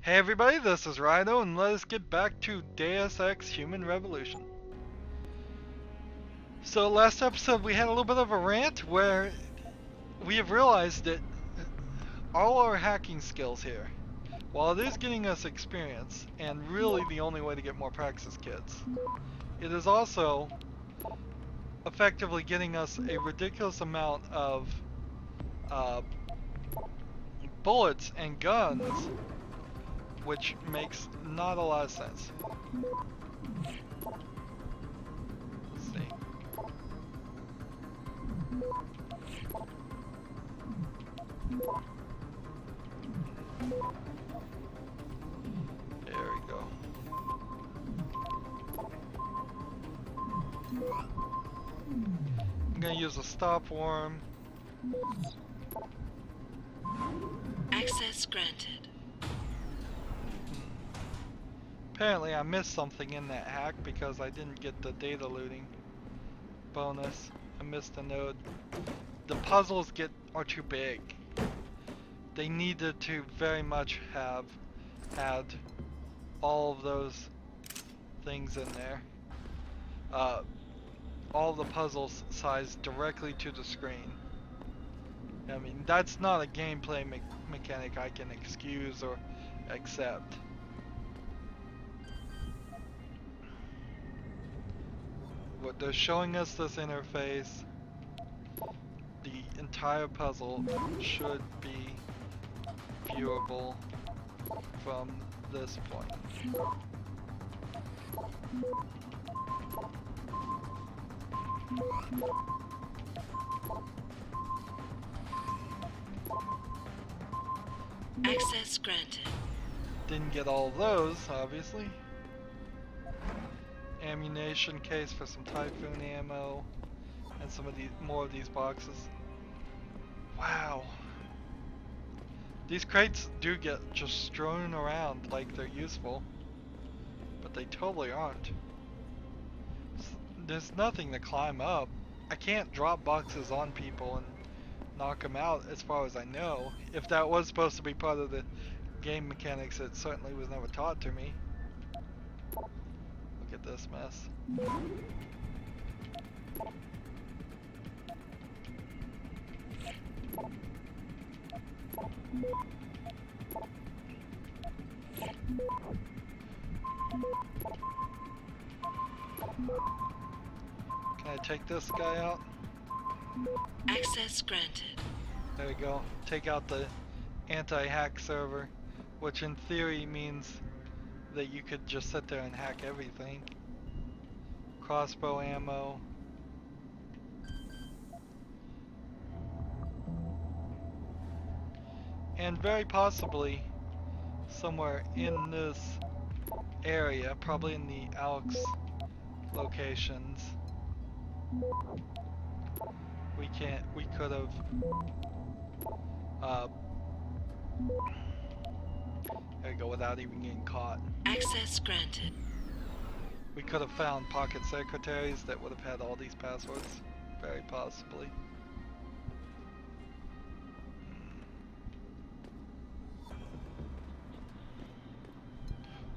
Hey everybody, this is Rydo, and let us get back to Deus Ex Human Revolution. So last episode we had a little bit of a rant where we have realized that all our hacking skills here, while it is getting us experience, and really the only way to get more praxis kits, it is also effectively getting us a ridiculous amount of bullets and guns, which makes not a lot of sense. Let's see. There we go. I'm gonna use a stop worm. Access granted. Apparently I missed something in that hack because I didn't get the data looting bonus. I missed a node. The puzzles are too big. They needed to very much have had all of those things in there. All the puzzles sized directly to the screen. I mean, that's not a gameplay mechanic I can excuse or accept. What they're showing us this interface, the entire puzzle should be viewable from this point. Access granted. Didn't get all of those, obviously. Ammunition case for some Typhoon ammo, and some of these more of these boxes. Wow. These crates do get just strewn around like they're useful, but they totally aren't. There's nothing to climb up. I can't drop boxes on people and knock them out as far as I know. If that was supposed to be part of the game mechanics, it certainly was never taught to me. Look at this mess. Can I take this guy out? Access granted. There we go. Take out the anti-hack server, which in theory means that you could just sit there and hack everything. Crossbow ammo. And very possibly somewhere in this area, probably in the Alex locations, we could have there we go, without even getting caught. Access granted. We could have found pocket secretaries that would have had all these passwords, very possibly.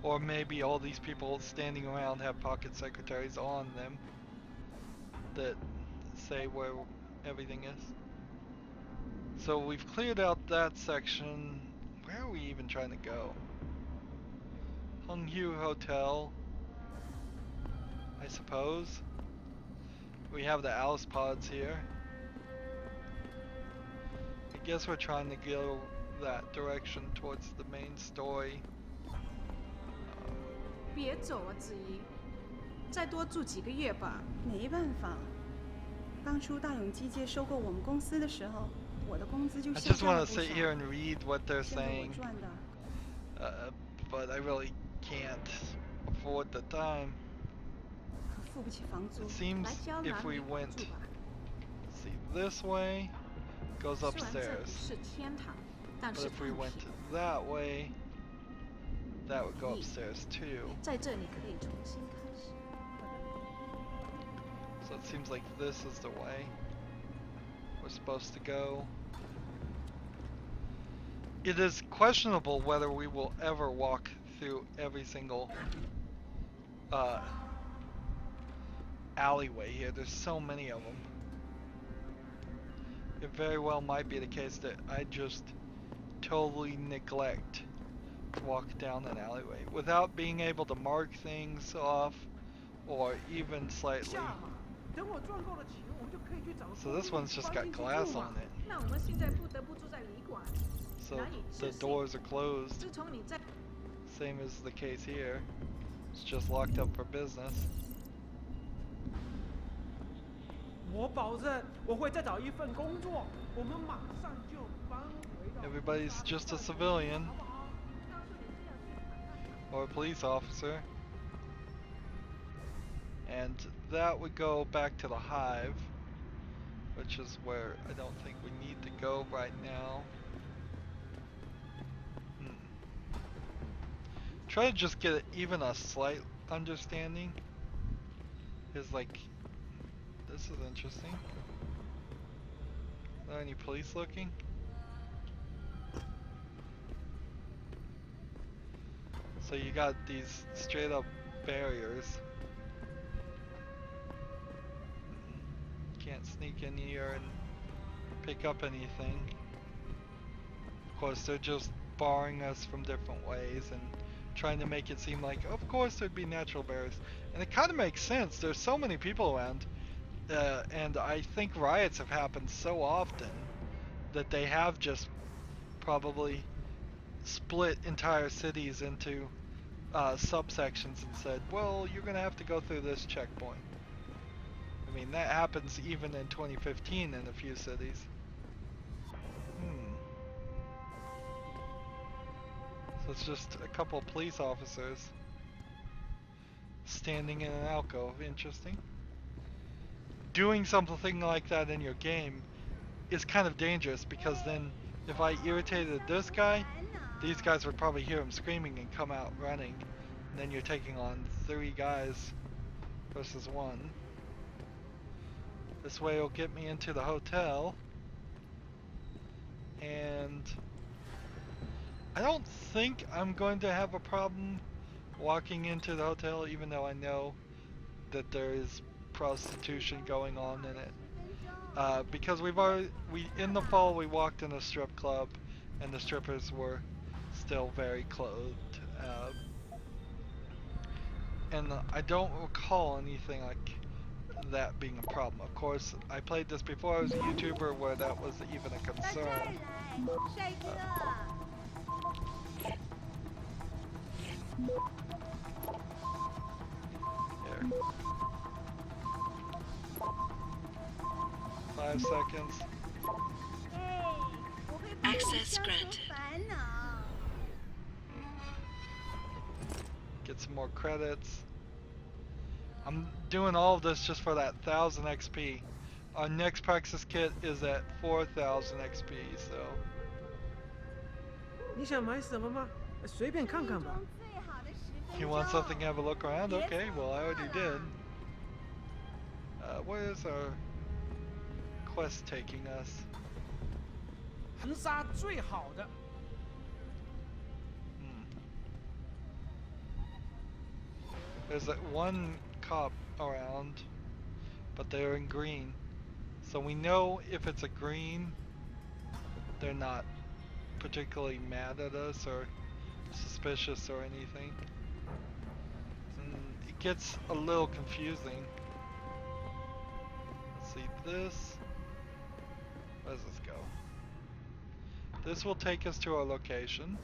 Or maybe all these people standing around have pocket secretaries on them that say where everything is. So we've cleared out that section. Where are we even trying to go? Hunghu Hotel, I suppose. We have the Alice pods here. I guess we're trying to go that direction towards the main story. 别走啊，子怡，再多住几个月吧。没办法，当初大永机械收购我们公司的时候，我的工资就 I 下 just 降 want 了 to 不 sit 少。 here and read what they're 现在我 saying, 赚的 but I really can't afford the time. 可付不起房租 It。seems 来胶 if 囊 we 里 went, 住吧。 see, this way goes 虽然这不 upstairs, 是天堂，但 but 是 if we 探 went 险 that way, that would go upstairs too. 在这里可以重新开始。 So it seems like this is the way we're supposed to go. it is questionable whether we will ever walk through every single uh, alleyway here. There's so many of them. It very well might be the case that I just totally neglect to walk down an alleyway without being able to mark things off or even slightly. So this one's just got glass on it. 那我们现在不得不住在旅馆， So 难以 the 置信。 doors are closed. 自从你在 Same as the case here. It's just locked up for business. 我保证我会再找一份工作，我们马上就搬回到。 Everybody's just a civilian 好不好？ 当初你这样去反抗他， or a police officer. And that would go back to the hive, which is where I don't think we need to go right now. Try to just get even a slight understanding. Is like, this is interesting. Are there any police looking? So you got these straight up barriers. Can't sneak in here and pick up anything. Of course, they're just barring us from different ways and trying to make it seem like, of course, there'd be natural barriers. And it kind of makes sense. There's so many people around, and I think riots have happened so often that they have just probably split entire cities into subsections and said, well, you're going to have to go through this checkpoint. I mean, that happens even in 2015 in a few cities. So it's just a couple of police officers standing in an alcove. Interesting. Doing something like that in your game is kind of dangerous because then if I irritated this guy, these guys would probably hear him screaming and come out running. And then you're taking on 3 guys versus 1. This way will get me into the hotel. And I don't think I'm going to have a problem walking into the hotel, even though I know that there is prostitution going on in it. Because in the fall we walked in a strip club and the strippers were still very clothed. And I don't recall anything like that being a problem. Of course, I played this before I was a YouTuber where that was even a concern. Here. 5 seconds. Access granted. Get some more credits. I'm doing all of this just for that 1000 XP. Our next practice kit is at 4000 XP, so. 你想买什么吗？随便看看吧。 You want something to have a look around? Okay, well I already did. Where is our quest taking us? 横杀最好的。 There's that one cop around, but they're in green. So we know if it's a green, they're not particularly mad at us or suspicious or anything. It gets a little confusing. Let's see, this, where does this go? This will take us to our location.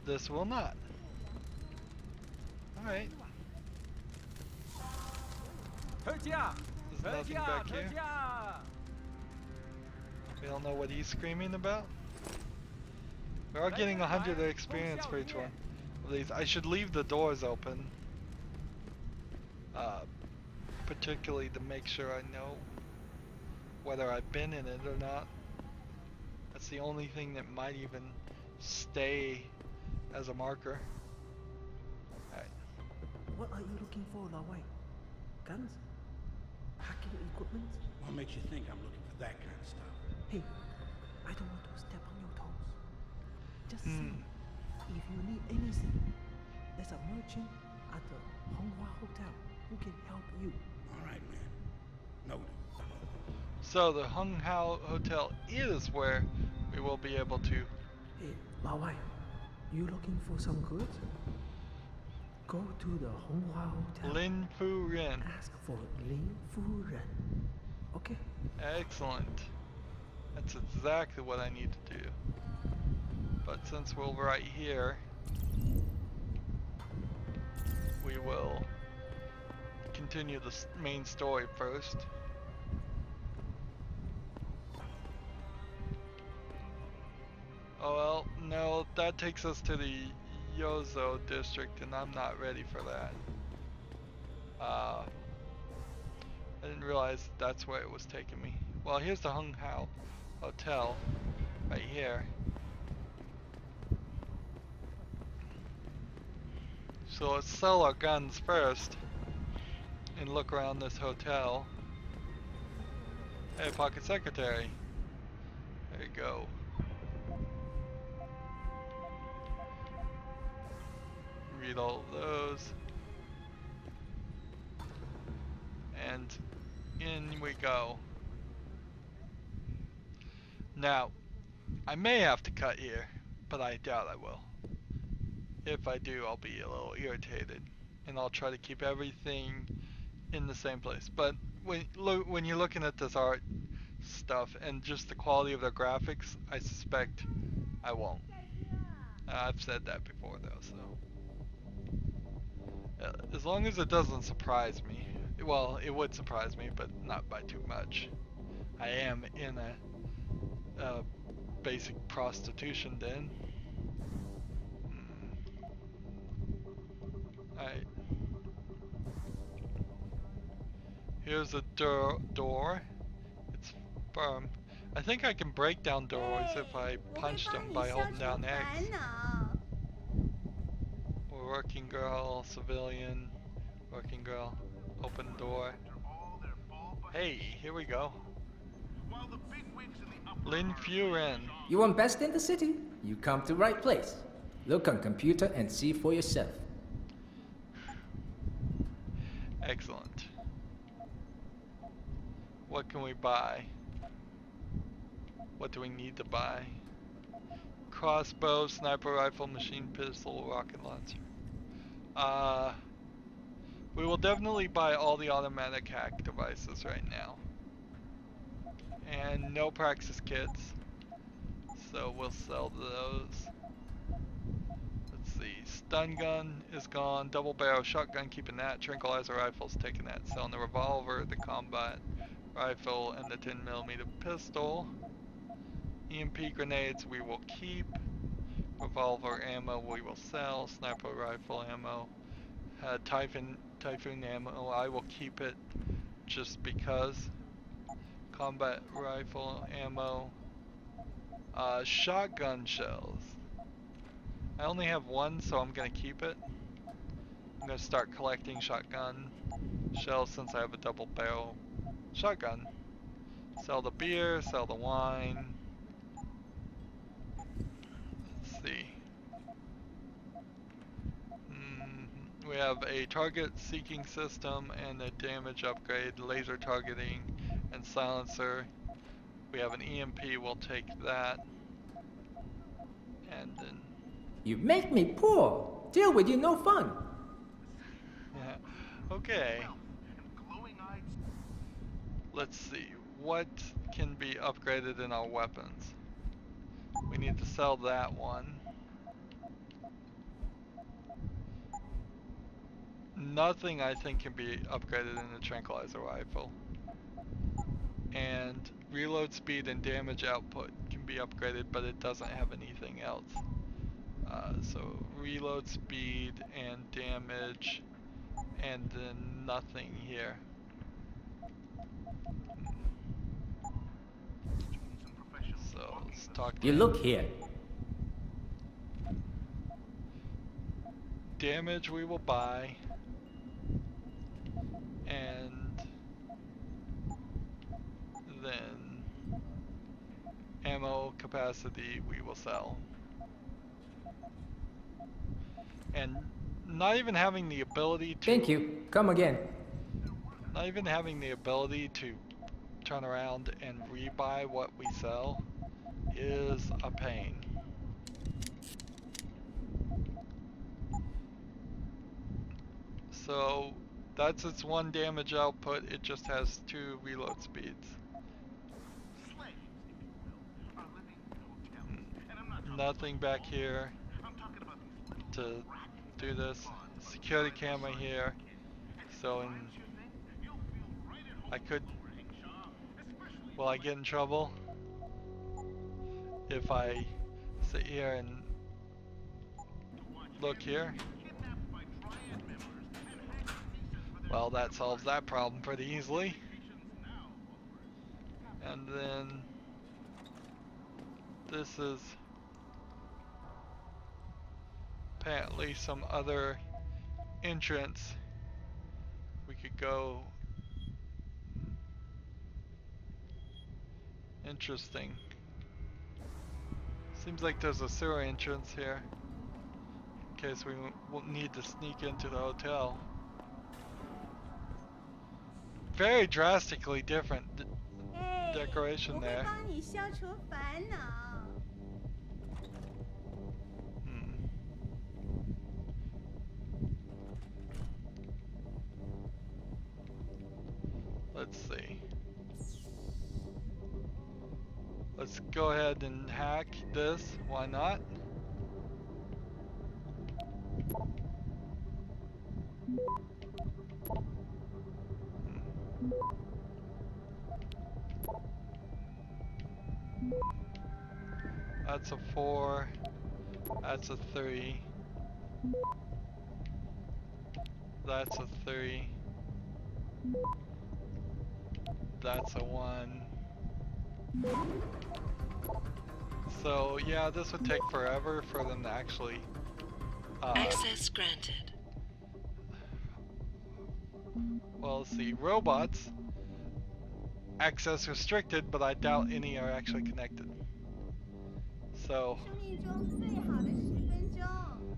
This will not. Alright. 特价！ There's 特 nothing 价！ back 特 here. 价！ We don't know what he's screaming about. We are getting 100 experience for each one of these. I should leave the doors open. Particularly to make sure I know whether I've been in it or not. That's the only thing that might even stay as a marker. Alright. What are you looking for, 老外 Guns? Hacking equipment? What makes you think I'm looking for that kind of stuff? Hey, I don't want to step on your toes. Just Hmm. see. If you need anything, there's a merchant at the Honghua Hotel who can help you. All right, man. Noted. So the Hung Hao Hotel is where we will be able to. Hey, Lao Wai, you looking for some goods? Go to the Honghua Hotel. Lin Fu Ren. Ask for Lin Fu Ren. Okay? Excellent. That's exactly what I need to do. But since we're right here, we will continue the main story first. Oh well, no, that takes us to the Yozo district, and I'm not ready for that. I didn't realize that's where it was taking me. Well, here's the Hung Hao Hotel, right here. So let's sell our guns first, and look around this hotel. Hey, pocket secretary. There you go. Read all of those. And in we go. Now, I may have to cut here, but I doubt I will. If I do, I'll be a little irritated, and I'll try to keep everything in the same place. But when you're looking at this art stuff and just the quality of their graphics, I suspect I won't. I've said that before though, so as long as it doesn't surprise me. Well, it would surprise me, but not by too much. I am in a basic prostitution den. Alright. Here's a door. It's firm. I think I can break down doors if I punch them by holding down X. Or working girl, civilian, working girl, open door. Hey, here we go. Lin Furen. You want best in the city? You come to right place. Look on computer and see for yourself. Excellent. What can we buy? What do we need to buy? Crossbow, sniper rifle, machine pistol, rocket launcher. We will definitely buy all the automatic hack devices right now. And no praxis kits. So we'll sell those. Let's see. Stun gun is gone. Double barrel shotgun, keeping that. Tranquilizer rifles, taking that. Selling the revolver, the combat rifle, and the 10mm pistol. EMP grenades we will keep. Revolver ammo we will sell. Sniper rifle ammo. Typhoon ammo I will keep it just because. Combat rifle ammo. Shotgun shells. I only have one, so I'm gonna keep it. I'm gonna start collecting shotgun shells since I have a double barrel shotgun. Sell the beer, sell the wine. Let's see. We have a target seeking system and a damage upgrade, laser targeting, and silencer. We have an EMP, we'll take that. And then... You make me poor. Deal with you no fun. Okay. Let's see. What can be upgraded in our weapons? We need to sell that one. Nothing I think can be upgraded in the tranquilizer rifle. And reload speed and damage output can be upgraded, but it doesn't have anything else. So reload speed and damage, and then nothing here. So let's talk to You him. look here. Damage we will buy. And then ammo capacity we will sell. and not even having the ability to. Thank you. Come again. Not even having the ability to turn around and rebuy what we sell is a pain. So that's its one damage output. It just has 2 reload speeds. Nothing back here to do this. Security camera here. So I could. Will I get in trouble if I sit here and look here? Well, that solves that problem pretty easily. And then this is apparently some other entrance. We could go. Interesting. Seems like there's a sewer entrance here in case we will need to sneak into the hotel. Very drastically different decoration there. Let's see. Let's go ahead and hack this. Why not? That's a 4. That's a 3. That's a 3. That's a 1. So yeah, this would take forever for them to actually Access granted. well, let's see, robots access restricted, but I doubt any are actually connected. So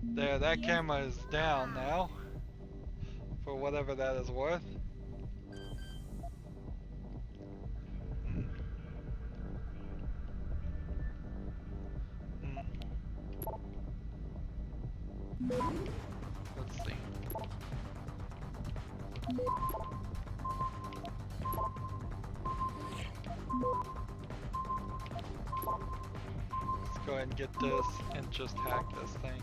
there, that camera is down now for whatever that is worth. Let's see. Let's go ahead and get this and just hack this thing.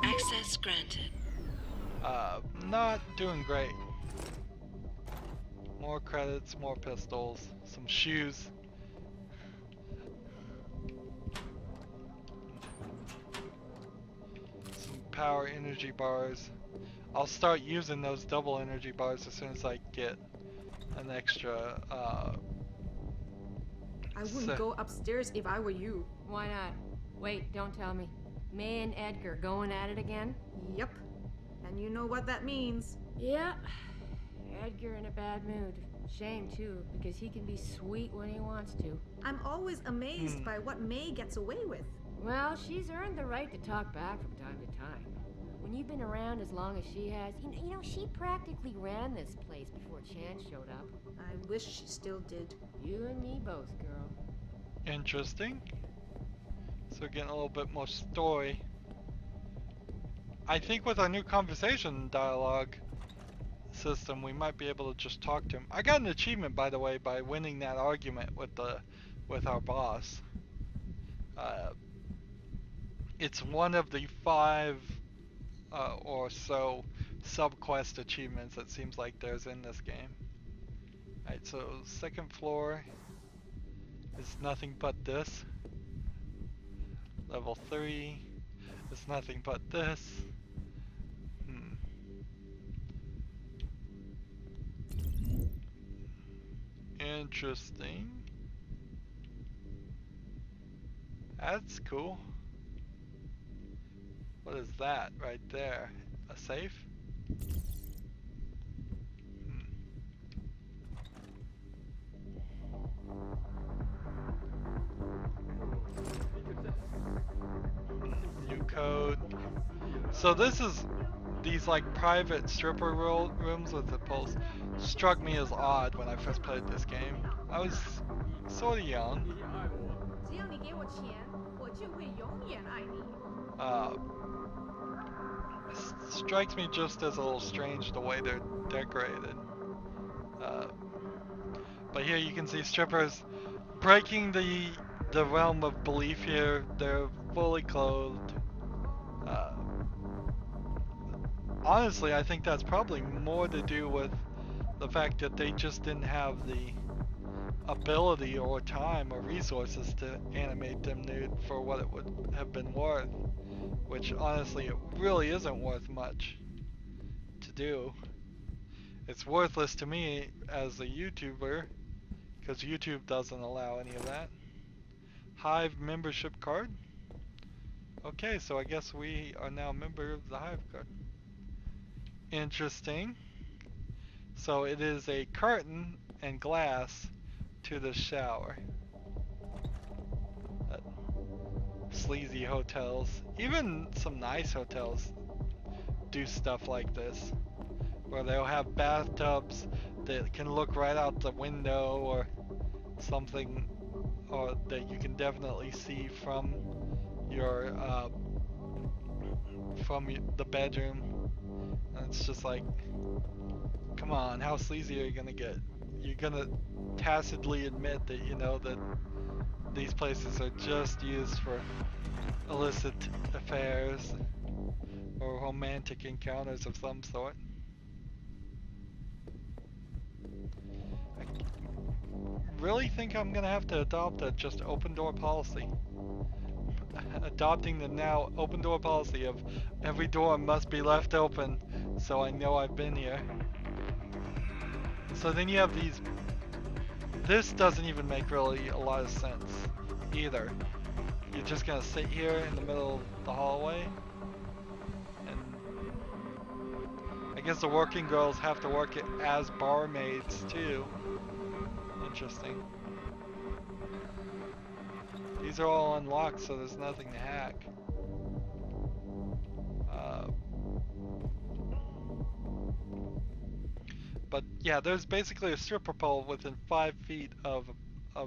Access granted. Not doing great. More credits, more pistols, some shoes. Some power energy bars. I'll start using those double energy bars as soon as I get an extra, I wouldn't go upstairs if I were you. Why not? Wait, don't tell me. May and Edgar going at it again? Yep. And you know what that means. Yeah. Edgar in a bad mood. Shame, too, because he can be sweet when he wants to. I'm always amazed by what May gets away with. Well, she's earned the right to talk back from time to time. When you've been around as long as she has, you know, she practically ran this place before Chan showed up. I wish she still did. You and me both, girl. interesting. So we're getting a little bit more story. I think with our new conversation dialogue system, we might be able to just talk to him. I got an achievement, by the way, by winning that argument with our boss. It's one of the 5 or so sub-quest achievements it seems like there's in this game. Alright, so second floor is nothing but this. Level 3 is nothing but this. Interesting. That's cool. What is that right there? A safe? New code. So So this is these like private stripper rooms with the poles struck me as odd when I first played this game. I was sort of young. 只要你给我钱，我就会永远爱你。 Strikes me just as a little strange the way they're decorated. But here you can see strippers breaking the realm of belief here. They're fully clothed. Honestly, I think that's probably more to do with the fact that they just didn't have the ability or time or resources to animate them nude for what it would have been worth, which honestly it really isn't worth much to do. It's worthless to me as a YouTuber because YouTube doesn't allow any of that. Hive membership card. Okay, so I guess we are now a member of the Hive card. Interesting. So it is a curtain and glass to the shower. Sleazy hotels, even some nice hotels do stuff like this, where they'll have bathtubs that can look right out the window or something, or that you can definitely see from your the bedroom. And it's just like, come on, how sleazy are you gonna get? You're gonna tacitly admit that you know that these places are just used for illicit affairs or romantic encounters of some sort. I really think I'm gonna have to adopt a just open door policy. Adopting the now open door policy of every door must be left open so I know I've been here. So then you have these. This doesn't even make really a lot of sense either. You're just gonna sit here in the middle of the hallway, and I guess the working girls have to work it as barmaids too. Interesting. These are all unlocked, so there's nothing to hack. But yeah, there's basically a stripper pole within 5 feet of a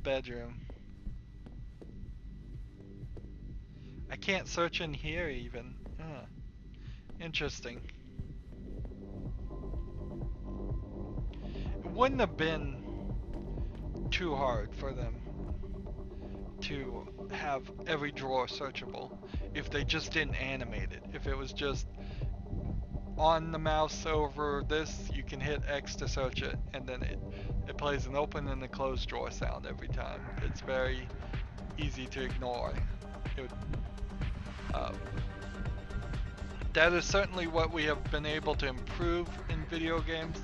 bedroom. I can't search in here even. Interesting. It wouldn't have been too hard for them to have every drawer searchable if they just didn't animate it. If it was just on the mouse over this, you can hit X to search it, and then it plays an open and a closed drawer sound every time. It's very easy to ignore. It would, that is certainly what we have been able to improve in video games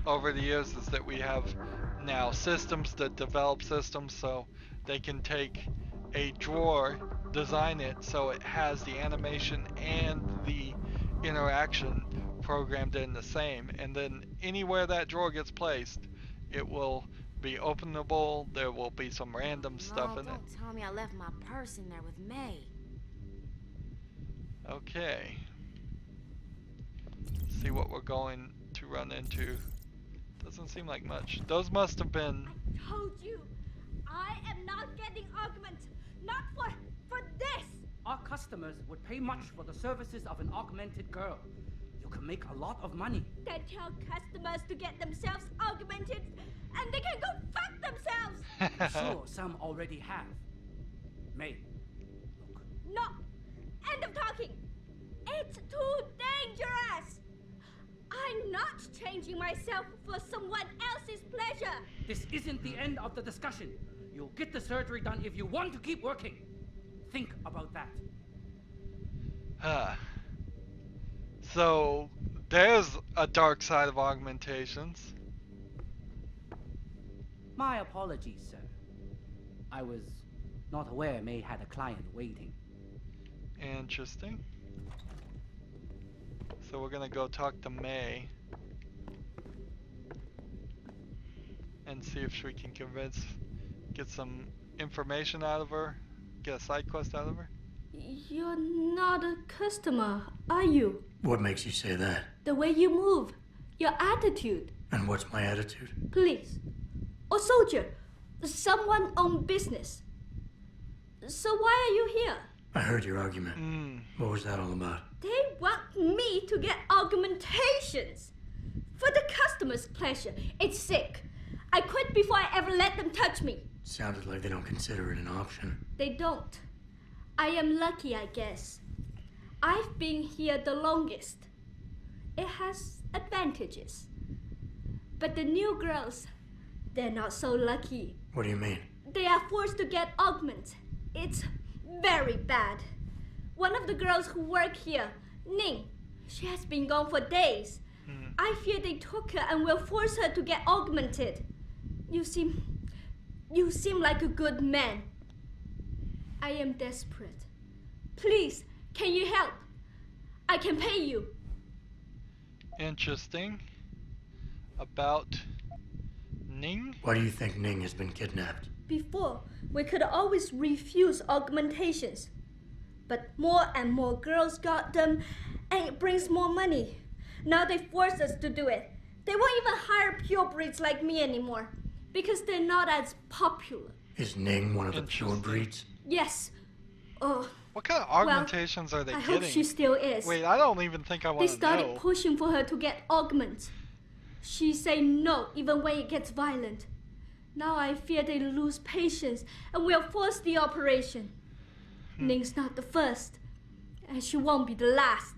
over the years, is that we have now systems that develop systems so they can take a drawer, design it so it has the animation and the interaction programmed in the same, and then anywhere that drawer gets placed, it will be openable. There will be some random stuff in it. Don't tell me I left my purse in there with May. Okay. Let's see what we're going to run into. Doesn't seem like much. Those must have been. I told you, I am not getting augmented. Not for this. Our customers would pay much for the services of an augmented girl. You can make a lot of money. They tell customers to get themselves augmented, and they can go fuck themselves. Sure, some already have. May, look. No, end of talking. It's too dangerous. I'm not changing myself for someone else's pleasure. This isn't the end of the discussion. You'll get the surgery done if you want to keep working. Think about that. So there's a dark side of augmentations. My apologies, sir. I was not aware May had a client waiting. Interesting. So we're gonna go talk to May and see if we can get some information out of her, get a side quest out of her. You're not a customer, are you? What makes you say that? The way you move, your attitude. And what's my attitude? Police. Or soldier. Someone on business. So why are you here? I heard your argument. What was that all about? They want me to get augmentations. For the customer's pleasure. It's sick. I quit before I ever let them touch me. Sounded like they don't consider it an option. They don't. I am lucky, I guess. I've been here the longest. It has advantages. But the new girls, they're not so lucky. What do you mean? They are forced to get augments. It's very bad. One of the girls who work here, Ning, she has been gone for days. I fear they took her and will force her to get augmented. You seem like a good man. I am desperate. Please, can you help? I can pay you. Interesting. About Ning? Why do you think Ning has been kidnapped? Before, we could always refuse augmentations. But more and more girls got them, and it brings more money. Now they force us to do it. They won't even hire purebreds like me anymore, because they're not as popular. Is Ning one of the pure breeds? Yes. Oh. What kind of augmentations are they I getting? hope she still is. Wait, I don't even think I want They to know. started pushing for her to get augments. She say no, even when it gets violent. Now I fear they lose patience and will force the operation. Ning's not the first, and she won't be the last.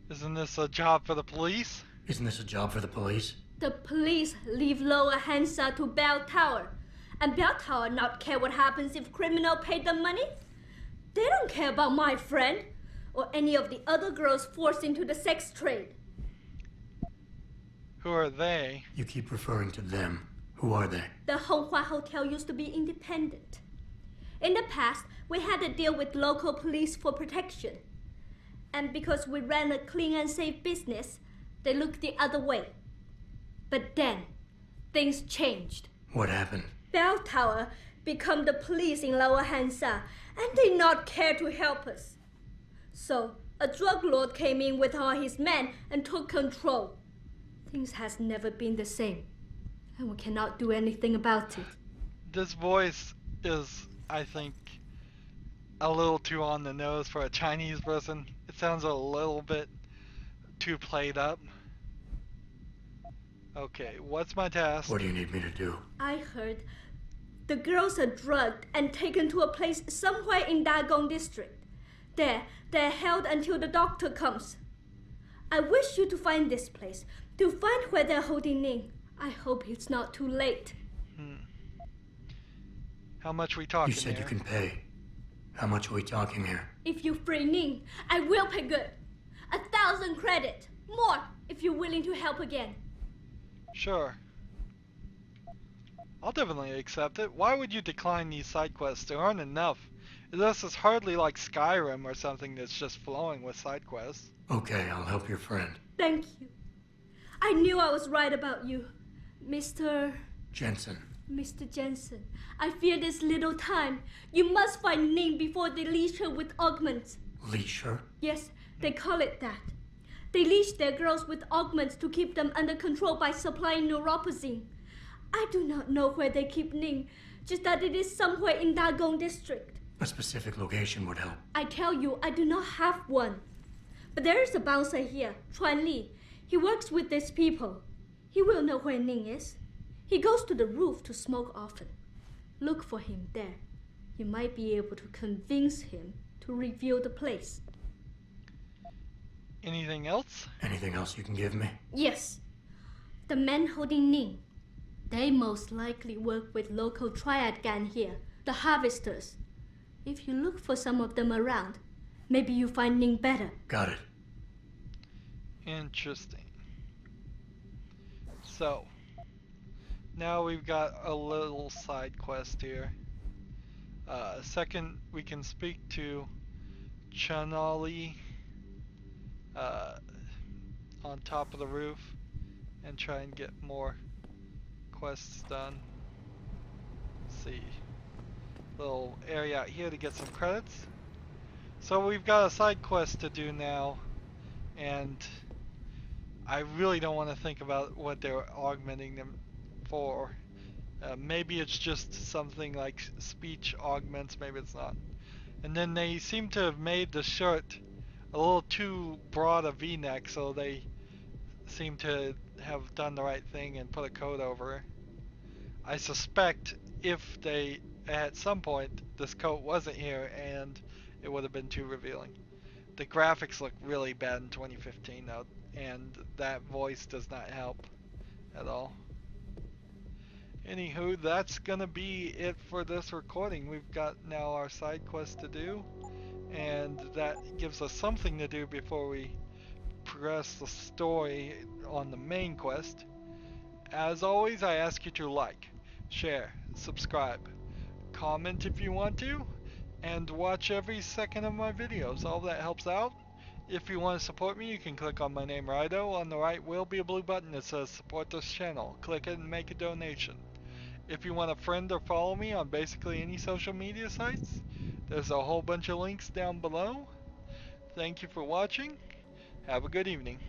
Isn't this a job for the police? Isn't this a job for the police? The police leave Lower Hansa to Bell Tower. And Bell Tower not care what happens if criminal pay them money. They don't care about my friend or any of the other girls forced into the sex trade. Who are they? You keep referring to them. Who are they? The Honghua Hotel used to be independent. In the past, we had a deal with local police for protection. And because we ran a clean and safe business, they looked the other way. But then, things changed. What happened? Bell Tower become the police in Lower Hansa, and they not care to help us. So, a drug lord came in with all his men and took control. Things has never been the same, and we cannot do anything about it. This voice is, I think, a little too on the nose for a Chinese person. It sounds a little bit too played up. Okay, what's my task? What do you need me to do? I heard the girls are drugged and taken to a place somewhere in Dagong district. There, they're held until the doctor comes. I wish you to find this place, to find where they're holding Ning. I hope it's not too late. How much we talking You said here? you can pay. How much are we talking here? If you free Ning, I will pay good. 1,000 credit. More, if you're willing to help again. Sure. I'll definitely accept it. Why would you decline these side quests? There aren't enough. This is hardly like Skyrim or something that's just flowing with side quests. Okay, I'll help your friend. Thank you. I knew I was right about you, Mr. Jensen. Mr. Jensen. I fear this little time. You must find Ning before they leash her with augments. Leash her? Yes, they call it that. They leash their girls with augments to keep them under control by supplying neuropazine. I do not know where they keep Ning, just that it is somewhere in Dagong district. A specific location would help. I tell you, I do not have one. But there is a bouncer here, Chuan Li. He works with these people. He will know where Ning is. He goes to the roof to smoke often. Look for him there. You might be able to convince him to reveal the place. Anything else? Anything else you can give me? Yes. The men holding Ning. They most likely work with local triad gang here, the harvesters. If you look for some of them around, maybe you find Ning better. Got it. Interesting. So, now we've got a little side quest here. Second, we can speak to Chanali on top of the roof and try and get more quests done. Let's see. little area out here to get some credits. So we've got a side quest to do now, and I really don't want to think about what they're augmenting them for. Maybe it's just something like speech augments, maybe it's not. And then they seem to have made the shirt a little too broad a V-neck, so they seem to have done the right thing and put a coat over. I suspect if they, at some point, this coat wasn't here and it would have been too revealing. The graphics look really bad in 2015 though, and that voice does not help at all. Anywho, that's gonna be it for this recording. We've got now our side quest to do, and that gives us something to do before we progress the story on the main quest. As always, I ask you to like, share, subscribe, comment if you want to, and watch every second of my videos. All that helps out. If you want to support me, you can click on my name, Rydo. On the right will be a blue button that says support this channel. Click it and make a donation. If you want to friend or follow me on basically any social media sites, there's a whole bunch of links down below. Thank you for watching. Have a good evening.